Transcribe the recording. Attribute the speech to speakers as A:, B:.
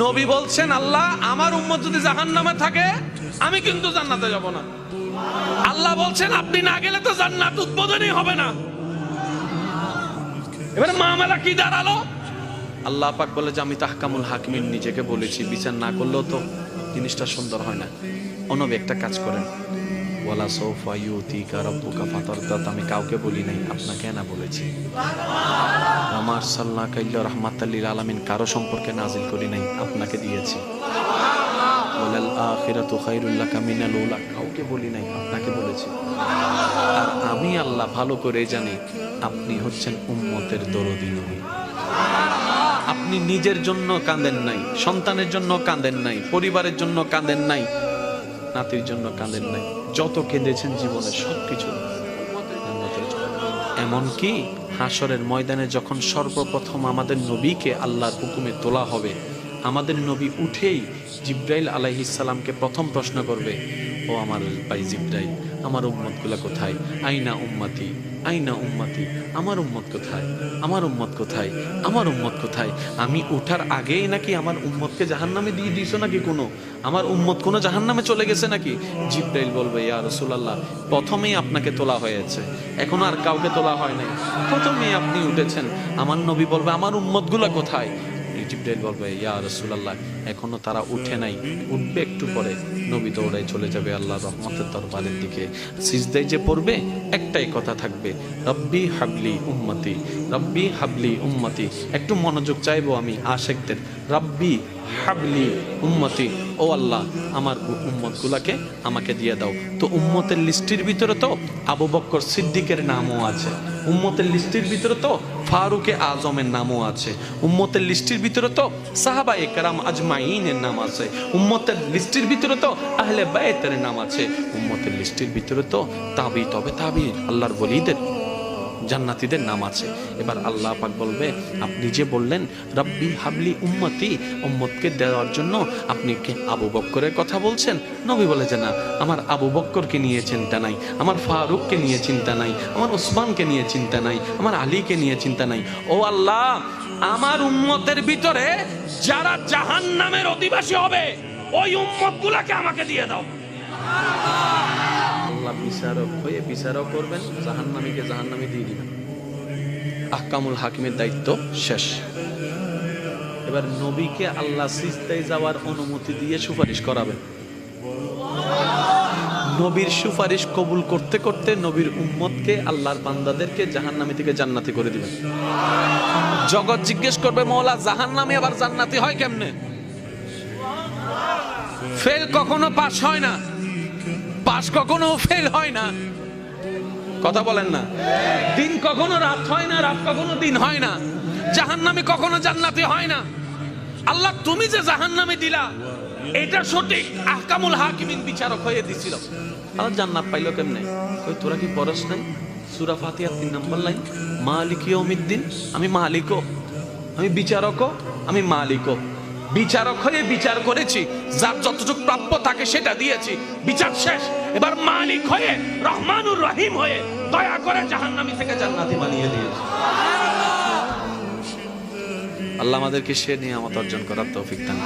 A: নবী বলছেন, আল্লাহ আমার উম্মত যদি জাহান্নামে থাকে আমি কিন্তু জান্নাতে যাব না। আল্লাহ বলছেন আপনি না গেলে তো জান্নাত উদ্বোধনই হবে না। এবারে মামলা কি দাঁড়ালো? আল্লাহ পাক বলে যে আমি তাহকামুল হাকিমিন নিজেকে বলেছি, বিচার না করলেও তো জিনিসটা সুন্দর হয় না। অনবী একটা কাজ করেন, ওয়ালা সাউফা ইউতিকা রাব্বুকা ফাতারদা, আমি কাউকে বলি নাই, আপনাকে না বলেছি। আমার সাল্লাল্লাহু ইল্লা রাহমাতাল লিল আলামিন কারো সম্পর্কে নাজিল করি নাই, আপনাকে দিয়েছি। ওয়ালাল আখিরাতু খায়রুল লাকা মিনাল উলা, কাউকে বলি নাই, আপনাকে বলেছি। আর আমি আল্লাহ ভালো করে জানি আপনি হচ্ছেন উম্মতের দরদী নবী। আপনি নিজের জন্য কাঁদেন নাই, সন্তানের জন্য কাঁদেন নাই, পরিবারের জন্য কাঁদেন নাই, নাতির জন্য কাঁদেন নাই, যত কেঁদেছেন জীবনে সবকিছু এমনকি হাসরের ময়দানে যখন সর্বপ্রথম আমাদের নবীকে আল্লাহর হুকুমে তোলা হবে, আমাদের নবী উঠেই জিব্রাইল আলাইহিস সালামকে প্রথম প্রশ্ন করবে, ও আমার ভাই জিব্রাইল, আমার উম্মতগুলা কোথায়? আইনা উম্মতি, আইনা উম্মতি, আমার উম্মত কোথায়, আমার উম্মত কোথায়, আমার উম্মত কোথায়? আমি উঠার আগেই নাকি আমার উম্মতকে জাহান্নামে দিয়ে দিয়েছো নাকি? কোনো আমার উম্মত কোনো জাহান্নামে চলে গেছে নাকি? জিব্রাইল বলবে, ইয়া রাসূলুল্লাহ, প্রথমেই আপনাকে তোলা হয়েছে, এখন আর কাউকে তোলা হয় নাই, প্রথমেই আপনি উঠেছেন। আমার নবী বলবে, আমার উম্মতগুলা কোথায়? জিব্রাইল বলবে, ইয়া রাসূলুল্লাহ, এখনো তারা উঠে নাই, উঠবে একটু পরে। নবী দৌড়াই চলে যাবে আল্লাহর রহমতের দরবারের দিকে। সিজদায় যে পড়বে একটাই কথা থাকবে, রব্বি হাবলি উম্মতি, রব্বি হাবলি উম্মতি। একটু মনোযোগ চাইবো আমি আশিকদের, রব্বি হাবলি উম্মতি, ও আল্লাহ আমার উম্মতগুলাকে আমাকে দিয়ে দাও। তো উম্মতের লিস্টের ভিতরে তো আবু বকর সিদ্দিকের নামও আছে, উম্মতের লিস্টের ভিতরে তো ফারুকে আজমের নামও আছে, উম্মতের লিস্টের ভিতরে তো সাহাবায়ে কেরাম আজমাইনের নাম আছে, উম্মতের লিস্টের ভিতরে তো আহলে বাইতের নাম আছে, উম্মতের লিস্টের ভিতরে তো তাবি, তবে তাবি আল্লাহর ওলিদের জান্নাতীদের নাম আছে। এবার আল্লাহ পাক বলবে, আপনি যে বললেন রব্বি হাবলি উম্মতি, উম্মতকে দেওয়ার জন্য আপনি কি আবু বকরের কথা বলছেন? নবী বলে যে না, আমার আবু বকরকে নিয়ে চিন্তা নাই, আমার ফারুককে নিয়ে চিন্তা নাই, আমার ওসমানকে নিয়ে চিন্তা নাই, আমার আলীকে নিয়ে চিন্তা নাই। ও আল্লাহ, আমার উম্মতের ভিতরে যারা জাহান্নামের অধিবাসী হবে ওই উম্মতগুলোকে আমাকে দিয়ে দাও। আল্লাহ বিচারক হয়ে বিচারক করবেন, জাহান্নামীকে জাহান্নামী দিয়ে দিবেন। আহকামুল হাকিমের দায়িত্ব শেষ। এবার নবীকে আল্লাহ সিজদায় যাওয়ার অনুমতি দিয়ে সুপারিশ করাবেন। নবীর সুপারিশ কবুল করতে করতে নবীর উম্মতকে, আল্লাহর বান্দাদেরকে জাহান্নামী থেকে জান্নাতি করে দিবেন। জগৎ জিজ্ঞেস করবে, মওলা জাহান্নামী আবার জান্নাতি হয় কেমনে? ফেল কখনো পাস হয় না, পাস কখনো ফেল হয় না, কথা বলেন না। দিন কখনো রাত হয় না, রাত কখনো দিন হয় না, জাহান্নামী কখনো জান্নাতি হয় না। আল্লাহ তুমি যে জাহান্নামী দিলা এটা সঠিক, আহকামুল হাকিমিন বিচারক হয়ে দিছিল। আর জান্নাত পাইলো কেমনে? কই তোরা কি পড়ছ নাই সূরা ফাতিহা 3 নম্বর লাইন, মালিক ইয়াউমিদ্দিন, আমি মালিকও, আমি বিচারকও, আমি মালিকও। বিচারক হয়ে বিচার করেছি, যার যতটুকু প্রাপ্য তাকে সেটা দিয়েছি, বিচার শেষ। এবার মালিক হয়ে, রহমানুর রহিম হয়ে দয়া করে জাহান্নামী থেকে জান্নাতি বানিয়ে দিয়েছি। আল্লাহ আমাদেরকে সে নিয়ামত অর্জন করার তৌফিক দান।